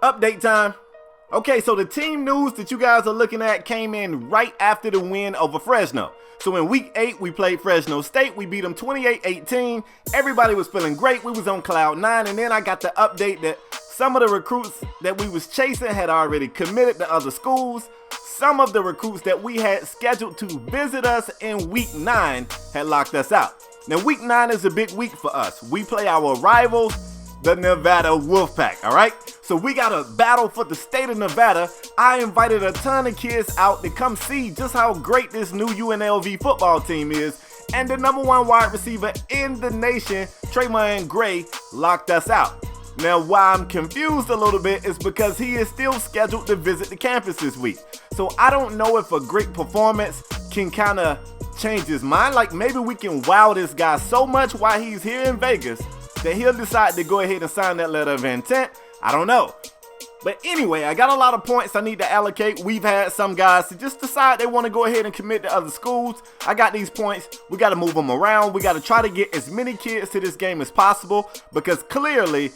Update time. Okay, so the team news that you guys are looking at came in right after the win over Fresno. So in week 8, we played Fresno State. We beat them 28-18. Everybody was feeling great. We was on cloud 9. And then I got the update that some of the recruits that we was chasing had already committed to other schools. Some of the recruits that we had scheduled to visit us in week 9 had locked us out. Now, week 9 is a big week for us. We play our rivals, the Nevada Wolpack, all right? So we got a battle for the state of Nevada. I invited a ton of kids out to come see just how great this new UNLV football team is. And the number 1 wide receiver in the nation, Tremont Gray, locked us out. Now, why I'm confused a little bit is because he is still scheduled to visit the campus this week. So I don't know if a great performance can kind of change his mind. Like maybe we can wow this guy so much while he's here in Vegas that he'll decide to go ahead and sign that letter of intent. I don't know. But anyway, I got a lot of points I need to allocate. We've had some guys to just decide they want to go ahead and commit to other schools. I got these points. We got to move them around. We got to try to get as many kids to this game as possible because clearly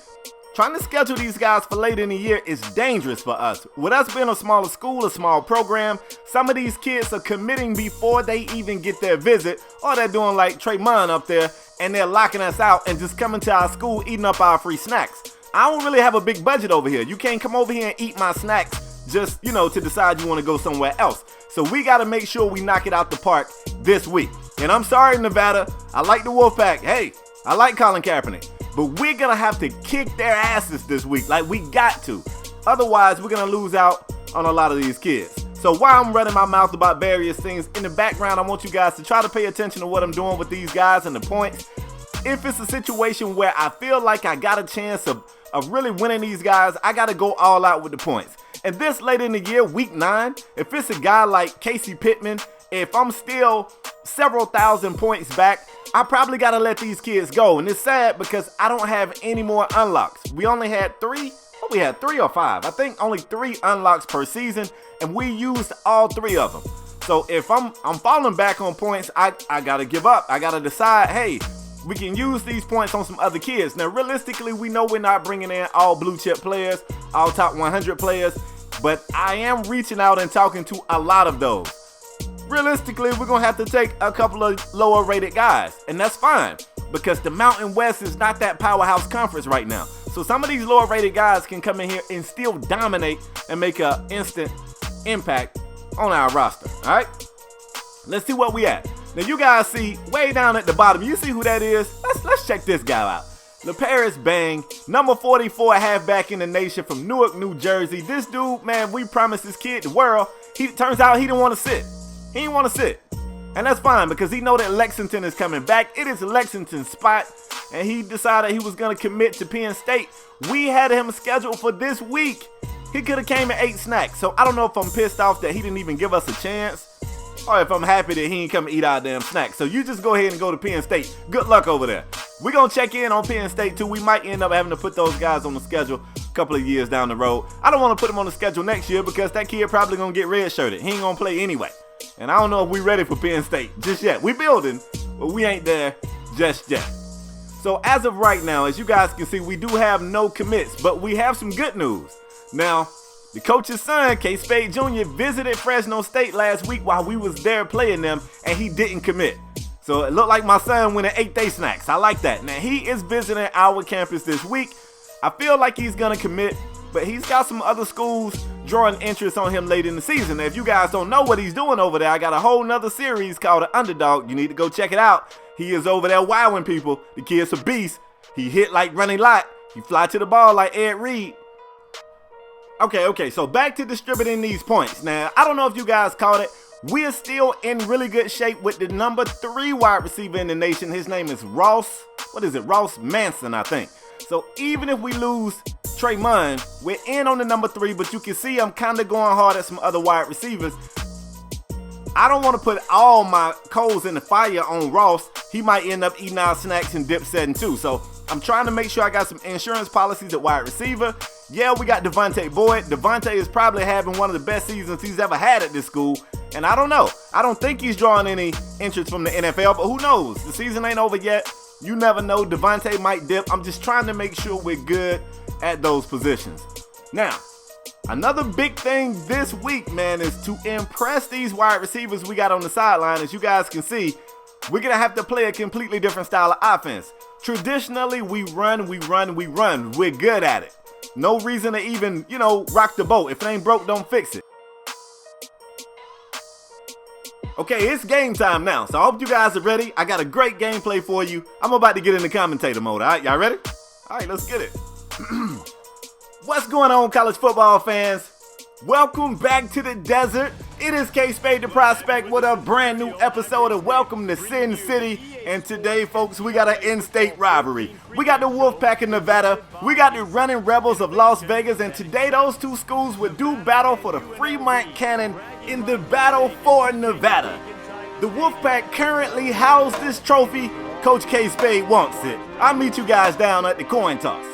trying to schedule these guys for late in the year is dangerous for us. With us being a smaller school, a small program, some of these kids are committing before they even get their visit, or they're doing like Tremont up there and they're locking us out and just coming to our school eating up our free snacks. I don't really have a big budget over here. You can't come over here and eat my snacks just, to decide you want to go somewhere else. So we got to make sure we knock it out the park this week. And I'm sorry, Nevada. I like the Wolfpack. Hey, I like Colin Kaepernick. But we're going to have to kick their asses this week. Like, we got to. Otherwise, we're going to lose out on a lot of these kids. So while I'm running my mouth about various things, in the background, I want you guys to try to pay attention to what I'm doing with these guys and the points. If it's a situation where I feel like I got a chance of really winning these guys, I got to go all out with the points. And this late in the year, week 9, if it's a guy like Casey Pittman, if I'm still several thousand points back, I probably got to let these kids go. And it's sad because I don't have any more unlocks. We only had 3. We had 3 or 5. I think only 3 unlocks per season, and we used all 3 of them. So if I'm falling back on points, I got to give up. I got to decide, hey, we can use these points on some other kids. Now, realistically, we know we're not bringing in all blue chip players, all top 100 players, but I am reaching out and talking to a lot of those. Realistically, we're going to have to take a couple of lower rated guys, and that's fine because the Mountain West is not that powerhouse conference right now. So some of these lower rated guys can come in here and still dominate and make an instant impact on our roster. All right, let's see what we at. Now you guys see way down at the bottom, you see who that is? Let's check this guy out. LaParis Bang, number 44 halfback in the nation from Newark, New Jersey. This dude, man, we promised this kid the world. Turns out he didn't want to sit. He didn't want to sit. And that's fine because he know that Lexington is coming back. It is Lexington's spot. And he decided he was going to commit to Penn State. We had him scheduled for this week. He could have came and ate snacks. So I don't know if I'm pissed off that he didn't even give us a chance, or if I'm happy that he ain't come eat our damn snacks. So you just go ahead and go to Penn State. Good luck over there. We're going to check in on Penn State too. We might end up having to put those guys on the schedule a couple of years down the road. I don't want to put them on the schedule next year because that kid probably going to get red-shirted. He ain't going to play anyway. And I don't know if we're ready for Penn State just yet. We building, but we ain't there just yet. So as of right now, as you guys can see, we do have no commits, but we have some good news. Now, the coach's son, K.Spade Jr., visited Fresno State last week while we was there playing them, and he didn't commit. So it looked like my son went and ate their snacks. I like that. Now, he is visiting our campus this week. I feel like he's going to commit, but he's got some other schools drawing interest on him late in the season. Now, if you guys don't know what he's doing over there, I got a whole nother series called The Underdog. You need to go check it out. He is over there wowing people. The kid's a beast. He hit like Ronnie Lott. He fly to the ball like Ed Reed. Okay, so back to distributing these points. Now, I don't know if you guys caught it. We're still in really good shape with the number 3 wide receiver in the nation. His name is Ross. Ross Manson, I think. So even if we lose Tremont, we're in on the number 3, but you can see I'm kind of going hard at some other wide receivers. I don't want to put all my coals in the fire on Ross. He might end up eating our snacks and dip setting too. So I'm trying to make sure I got some insurance policies at wide receiver. Yeah, we got Devontae Boyd. Devontae is probably having one of the best seasons he's ever had at this school. And I don't know. I don't think he's drawing any interest from the NFL, but who knows? The season ain't over yet. You never know. Devontae might dip. I'm just trying to make sure we're good at those positions. Now, another big thing this week, man, is to impress these wide receivers we got on the sideline. As you guys can see, we're going to have to play a completely different style of offense. Traditionally, we run. We're good at it. No reason to even, rock the boat. If it ain't broke, don't fix it. Okay, it's game time now, so I hope you guys are ready. I got a great gameplay for you. I'm about to get into commentator mode, all right? Y'all ready? All right, let's get it. What's going on, college football fans? Welcome back to the desert. It is Kspadetheprospect with a brand new episode of Welcome to Sin City. And today, folks, we got an in-state rivalry. We got the Wolpack in Nevada. We got the Running Rebels of Las Vegas. And today, those two schools will do battle for the Fremont Canon in the battle for Nevada. The Wolfpack currently house this trophy. Coach K.Spade wants it. I'll meet you guys down at the coin toss.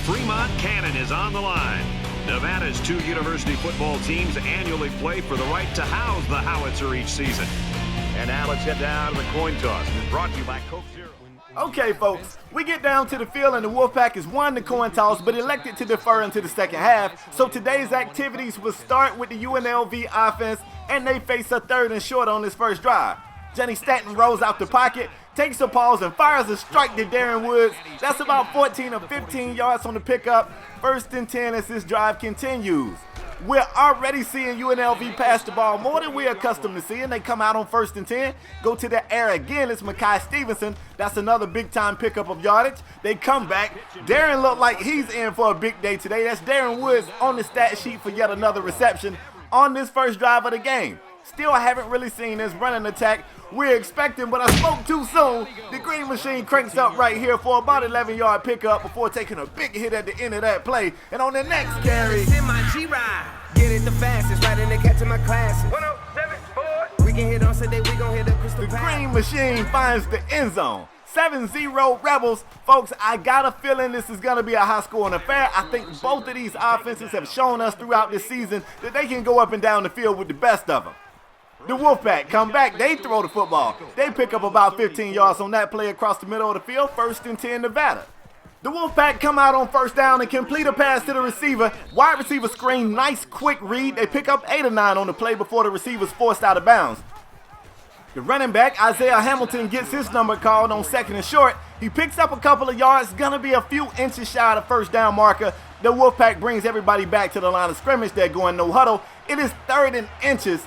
Fremont Canon is on the line. Nevada's two university football teams annually play for the right to house the howitzer each season. And now let's head down to the coin toss. It's brought to you by Coke Zero. Okay, folks, we get down to the field and the Wolfpack has won the coin toss but elected to defer into the second half. So today's activities will start with the UNLV offense, and they face a 3rd and short on this first drive. Jenny Stanton rolls out the pocket, takes a pause, and fires a strike to Darren Woods. That's about 14 or 15 yards on the pickup. 1st and 10 as this drive continues. We're already seeing UNLV pass the ball more than we're accustomed to seeing. They come out on 1st and 10, go to the air again. It's Makai Stevenson. That's another big-time pickup of yardage. They come back. Darren looked like he's in for a big day today. That's Darren Woods on the stat sheet for yet another reception on this first drive of the game. Still haven't really seen this running attack we're expecting, but I spoke too soon. The green machine cranks up right here for about 11-yard pickup before taking a big hit at the end of that play. And on the next carry, it's in my G-Ride. Get it the fastest, right in the catch of my classes. 107, we can hit on Sunday, we gon' hit the Crystal the Pass. green machine finds the end zone. 7-0 Rebels. Folks, I got a feeling this is going to be a high-scoring affair. I think both of these offenses have shown us throughout this season that they can go up and down the field with the best of them. The Wolfpack come back, they throw the football. They pick up about 15 yards on that play across the middle of the field, 1st and 10 Nevada. The Wolfpack come out on 1st down and complete a pass to the receiver. Wide receiver screen, nice quick read. They pick up 8 or 9 on the play before the receiver's forced out of bounds. The running back, Isaiah Hamilton, gets his number called on 2nd and short. He picks up a couple of yards, gonna be a few inches shy of the 1st down marker. The Wolfpack brings everybody back to the line of scrimmage. They're going no huddle. It is 3rd and inches.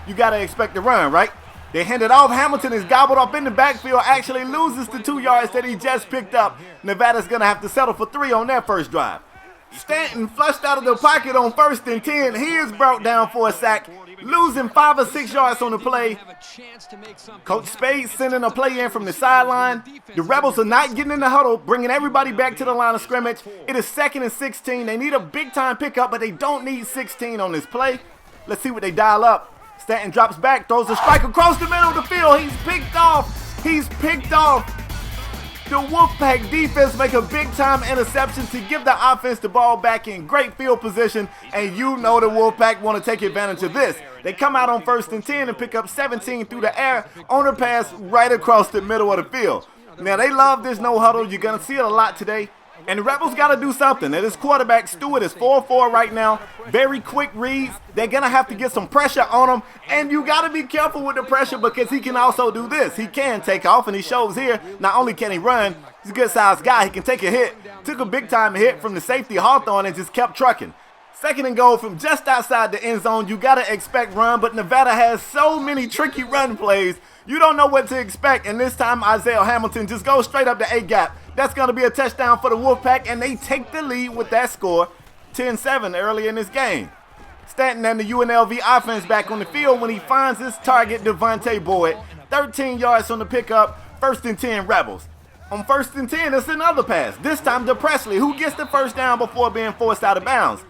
You got to expect the run, right? They hand it off. Hamilton is gobbled up in the backfield, actually loses the 2 yards that he just picked up. Nevada's going to have to settle for 3 on their first drive. Stanton flushed out of the pocket on 1st and 10. He is brought down for a sack, losing 5 or 6 yards on the play. Coach Spade sending a play in from the sideline. The Rebels are not getting in the huddle, bringing everybody back to the line of scrimmage. It is 2nd and 16. They need a big-time pickup, but they don't need 16 on this play. Let's see what they dial up. Stanton drops back, throws a strike across the middle of the field. He's picked off. The Wolfpack defense make a big-time interception to give the offense the ball back in great field position, and you know the Wolfpack want to take advantage of this. They come out on 1st and 10 and pick up 17 through the air on a pass right across the middle of the field. Now, they love this no huddle. You're going to see it a lot today. And the Rebels got to do something. And this quarterback, Stewart, is 4-4 right now. Very quick reads. They're going to have to get some pressure on him. And you got to be careful with the pressure because he can also do this. He can take off, and he shows here. Not only can he run, he's a good-sized guy. He can take a hit. Took a big-time hit from the safety Hawthorne and just kept trucking. 2nd and goal from just outside the end zone. You got to expect run, but Nevada has so many tricky run plays. You don't know what to expect, and this time Isaiah Hamilton just goes straight up the A-gap. That's going to be a touchdown for the Wolfpack, and they take the lead with that score, 10-7 early in this game. Stanton and the UNLV offense back on the field when he finds his target, Devontae Boyd. 13 yards on the pickup, 1st and 10 Rebels. On 1st and 10, it's another pass, this time to Presley, who gets the first down before being forced out of bounds.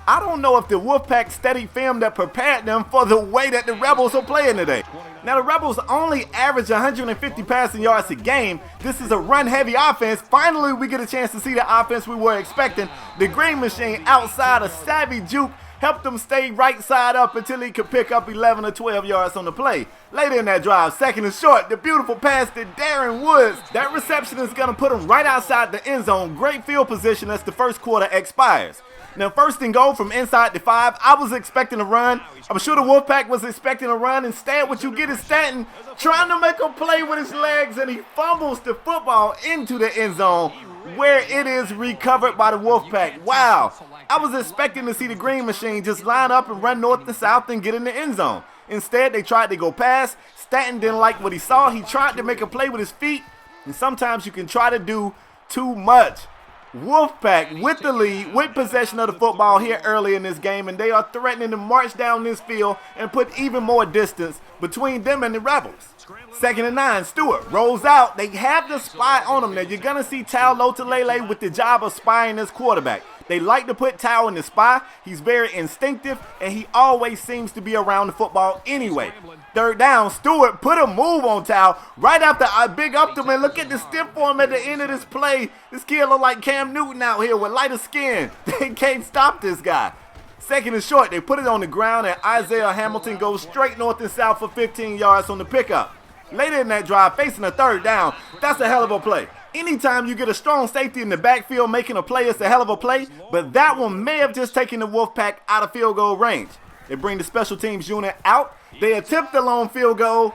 I don't know if the Wolfpack studied film that prepared them for the way that the Rebels are playing today. Now, the Rebels only average 150 passing yards a game. This is a run-heavy offense. Finally, we get a chance to see the offense we were expecting. The Green Machine, outside a savvy juke, helped him stay right side up until he could pick up 11 or 12 yards on the play. Later in that drive, 2nd and short, the beautiful pass to Darren Woods. That reception is going to put him right outside the end zone. Great field position as the first quarter expires. Now, 1st and goal from inside the 5. I was expecting a run. I'm sure the Wolfpack was expecting a run. Instead, what you get is Stanton trying to make a play with his legs, and he fumbles the football into the end zone where it is recovered by the Wolfpack. Wow. I was expecting to see the Green Machine just line up and run north to south and get in the end zone. Instead, they tried to go pass. Stanton didn't like what he saw. He tried to make a play with his feet, and sometimes you can try to do too much. Wolfpack with the lead, with possession of the football here early in this game, and they are threatening to march down this field and put even more distance between them and the Rebels. 2nd and 9, Stewart rolls out. They have the spy on him. Now, you're going to see Tao Lotulelei with the job of spying this quarterback. They like to put Tao in the spy. He's very instinctive, and he always seems to be around the football anyway. 3rd down, Stewart put a move on Tao right after I big upped him, and look at the stiff form at the end of this play. This kid look like Cam Newton out here with lighter skin. They can't stop this guy. 2nd and short, they put it on the ground, and Isaiah Hamilton goes straight north and south for 15 yards on the pickup. Later in that drive, facing a 3rd down, that's a hell of a play. Anytime you get a strong safety in the backfield making a play, it's a hell of a play, but that one may have just taken the Wolfpack out of field goal range. They bring the special teams unit out. They attempt the long field goal,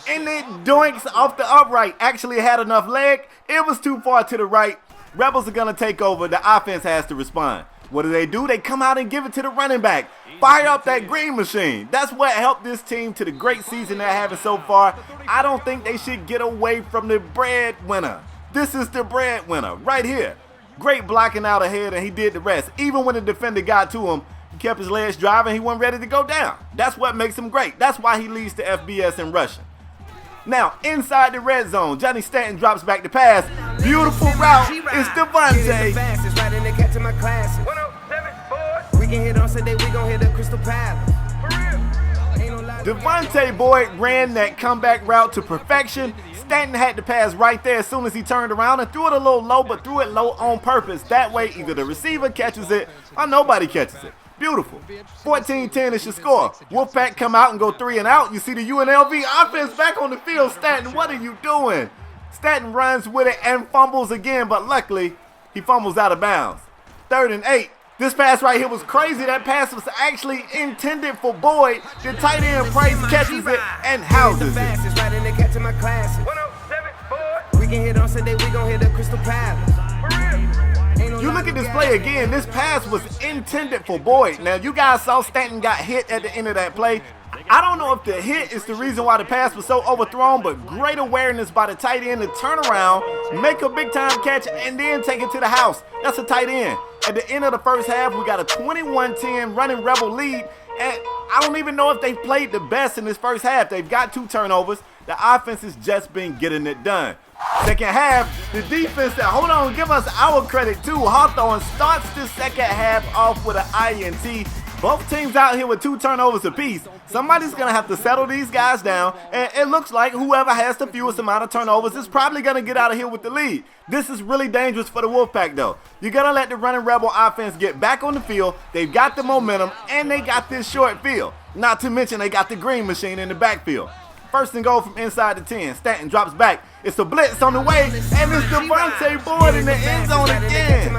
and it doinks off the upright. Actually had enough leg. It was too far to the right. Rebels are going to take over. The offense has to respond. What do? They come out and give it to the running back. Fire up that Green Machine. That's what helped this team to the great season they're having so far. I don't think they should get away from the breadwinner. This is the breadwinner right here. Great blocking out ahead, and he did the rest. Even when the defender got to him, he kept his legs driving. He wasn't ready to go down. That's what makes him great. That's why he leads the FBS in rushing. Now, inside the red zone, Johnny Stanton drops back to pass. Beautiful route. It's Devontae. Devontae Boyd ran that comeback route to perfection. Stanton had to pass right there as soon as he turned around and threw it a little low, but threw it low on purpose. That way, either the receiver catches it or nobody catches it. Beautiful. 14-10 is your score. Wolfpack come out and go 3 and out. You see the UNLV offense back on the field. Stanton, what are you doing? Stanton runs with it and fumbles again, but luckily, he fumbles out of bounds. 3rd and 8. This pass right here was crazy. That pass was actually intended for Boyd. The tight end Price catches it and houses it. You look at this play again. This pass was intended for Boyd. Now, you guys saw Stanton got hit at the end of that play. I don't know if the hit is the reason why the pass was so overthrown, but great awareness by the tight end to turn around, make a big-time catch, and then take it to the house. That's a tight end. At the end of the first half, we got a 21-10 running Rebel lead, and I don't even know if they played the best in this first half. They've got 2 turnovers. The offense has just been getting it done. Second half, the defense, hold on, give us our credit too. Hawthorne starts the second half off with an INT. Both teams out here with 2 turnovers apiece. Somebody's going to have to settle these guys down, and it looks like whoever has the fewest amount of turnovers is probably going to get out of here with the lead. This is really dangerous for the Wolfpack, though. You're going to let the running Rebel offense get back on the field. They've got the momentum, and they got this short field. Not to mention they got the Green Machine in the backfield. 1st and goal from inside the 10. Stanton drops back. It's a blitz on the way, and it's Devontae Boyd in the end zone again.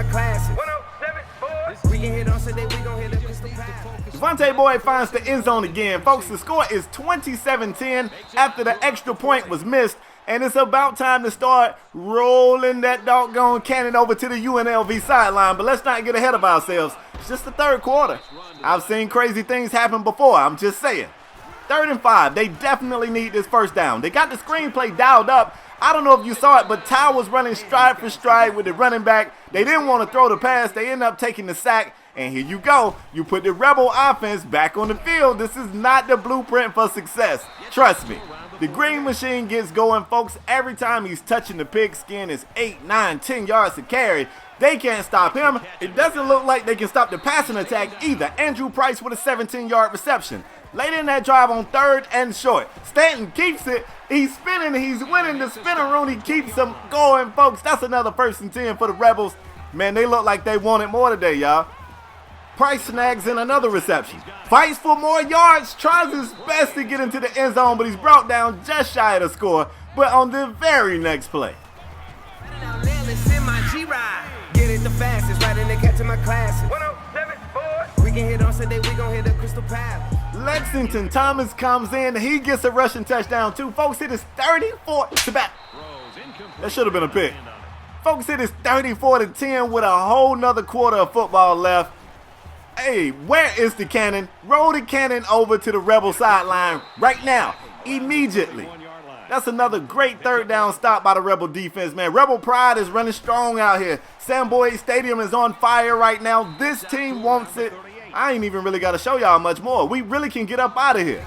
Devontae Boyd finds the end zone again. Folks, the score is 27-10 after the extra point was missed, and it's about time to start rolling that doggone cannon over to the UNLV sideline. But let's not get ahead of ourselves. It's just the 3rd quarter. I've seen crazy things happen before. I'm just saying. 3rd and 5. They definitely need this first down. They got the screenplay dialed up. I don't know if you saw it, but Tao was running stride for stride with the running back. They didn't want to throw the pass. They ended up taking the sack. And here you go. You put the Rebel offense back on the field. This is not the blueprint for success. Trust me. The green machine gets going, folks. Every time he's touching the pigskin, it's 8, 9, 10 yards to carry. They can't stop him. It doesn't look like they can stop the passing attack either. Andrew Price with a 17-yard reception. Late in that drive on 3rd and short. Stanton keeps it. He's spinning. He's winning the spin-a-rooney. Keeps them going, folks. That's another 1st and 10 for the Rebels. Man, they look like they wanted more today, y'all. Price snags in another reception. Fights for more yards. Tries his best to get into the end zone, but he's brought down just shy of the score. But on the very next play. Get it the fastest, right in the catch of my classes. 107, boy. We can hit on Sunday, we gon' hit the Crystal Palace. Lexington Thomas comes in. He gets a rushing touchdown too. Folks, it is 34th to back. That should have been a pick. Folks, it is 34-10 with a whole nother quarter of football left. Hey, where is the cannon? Roll the cannon over to the Rebel sideline right now, immediately. That's another great 3rd down stop by the Rebel defense, man. Rebel pride is running strong out here. Sam Boyd Stadium is on fire right now. This team wants it. I ain't even really got to show y'all much more. We really can get up out of here.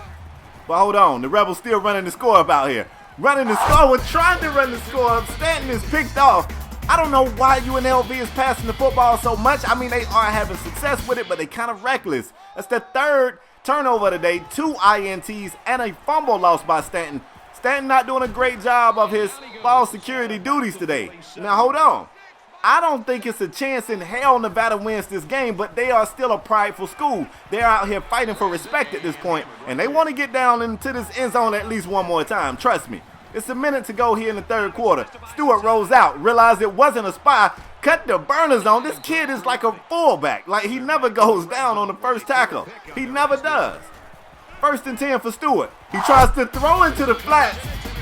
But hold on, the Rebels still running the score up out here. Running the score, we're trying to run the score up. Stanton is picked off. I don't know why UNLV is passing the football so much. I mean, they are having success with it, but they kind of reckless. That's the 3rd turnover today, 2 INTs, and a fumble lost by Stanton. Stanton not doing a great job of his ball security duties today. Now, hold on. I don't think it's a chance in hell Nevada wins this game, but they are still a prideful school. They're out here fighting for respect at this point, and they want to get down into this end zone at least one more time. Trust me. It's a minute to go here in the 3rd quarter. Stewart rolls out, realized it wasn't a spy, cut the burners on. This kid is like a fullback. Like, he never goes down on the first tackle. He never does. 1st and 10 for Stewart. He tries to throw into the flats.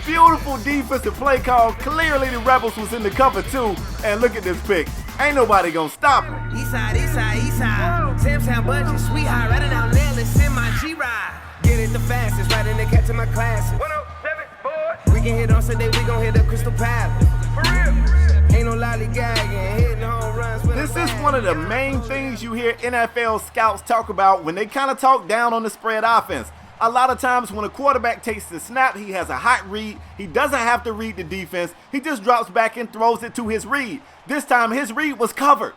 Beautiful defensive play call. Clearly the Rebels was in the cover too. And look at this pick. Ain't nobody gonna stop him. Eastside, Eastside, Eastside. Samstown budget, sweetheart, right now, let's send my G-Ride. Get it the fastest, right in the catch of my classes. 107, boy. We can hit on Sunday, we gon' hit the Crystal Palace. For real. Ain't no lollygagging, hitting home runs. This is one of the main things you hear NFL scouts talk about when they kind of talk down on the spread offense. A lot of times when a quarterback takes the snap, he has a hot read. He doesn't have to read the defense. He just drops back and throws it to his read. This time his read was covered.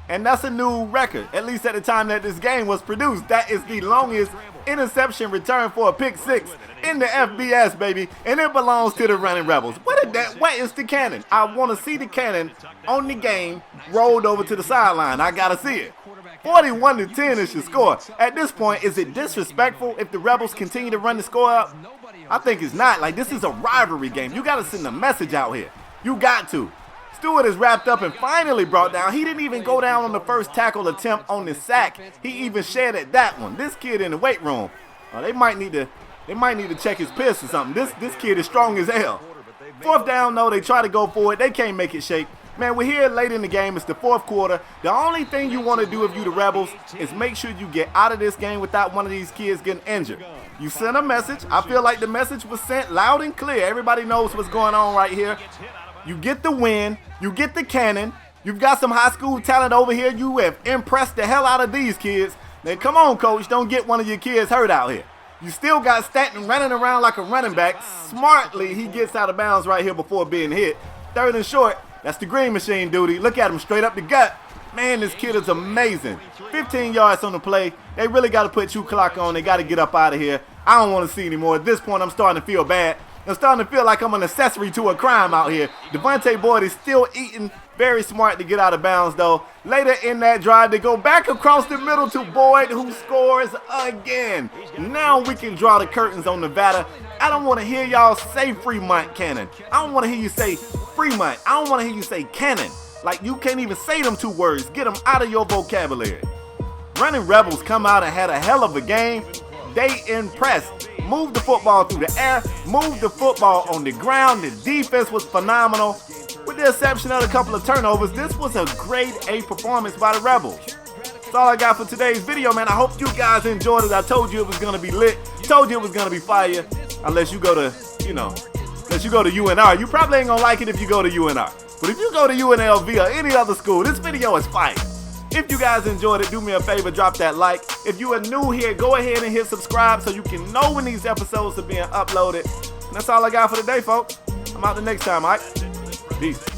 And that's a new record, at least at the time that this game was produced. That is the longest interception return for a pick 6 in the FBS, baby. And it belongs to the Running Rebels. What is the cannon? I want to see the cannon on the game rolled over to the sideline. I got to see it. 41-10 is your score. At this point, is it disrespectful if the Rebels continue to run the score up? I think it's not. Like, this is a rivalry game. You got to send a message out here. You got to. Stewart is wrapped up and finally brought down. He didn't even go down on the first tackle attempt on the sack. He even shedded that one. This kid in the weight room, they might need to check his piss or something. This kid is strong as hell. 4th down, though, they try to go for it. They can't make it shake. Man, we're here late in the game. It's the 4th quarter. The only thing you want to do if you the Rebels is make sure you get out of this game without one of these kids getting injured. You sent a message. I feel like the message was sent loud and clear. Everybody knows what's going on right here. You get the win. You get the cannon. You've got some high school talent over here. You have impressed the hell out of these kids. Now, come on, coach. Don't get one of your kids hurt out here. You still got Stanton running around like a running back. Smartly, he gets out of bounds right here before being hit. 3rd and short. That's the green machine duty. Look at him straight up the gut. Man, this kid is amazing. 15 yards on the play. They really got to put 2 clock on. They got to get up out of here. I don't want to see anymore. At this point, I'm starting to feel bad. I'm starting to feel like I'm an accessory to a crime out here. Devontae Boyd is still eating. Very smart to get out of bounds, though. Later in that drive, they go back across the middle to Boyd, who scores again. Now we can draw the curtains on Nevada. I don't want to hear y'all say Fremont Canon. I don't want to hear you say Fremont. I don't want to hear you say Canon. Like, you can't even say them 2 words. Get them out of your vocabulary. Running Rebels come out and had a hell of a game. They impressed. Moved the football through the air. Moved the football on the ground. The defense was phenomenal. With the exception of a couple of turnovers, this was a grade A performance by the Rebels. That's all I got for today's video, man. I hope you guys enjoyed it. I told you it was going to be lit. Told you it was going to be fire. Unless you go to, unless you go to UNR. You probably ain't going to like it if you go to UNR. But if you go to UNLV or any other school, this video is fire. If you guys enjoyed it, do me a favor, drop that like. If you are new here, go ahead and hit subscribe so you can know when these episodes are being uploaded. And That's all I got for today, folks. I'm out the next time, all right? Peace.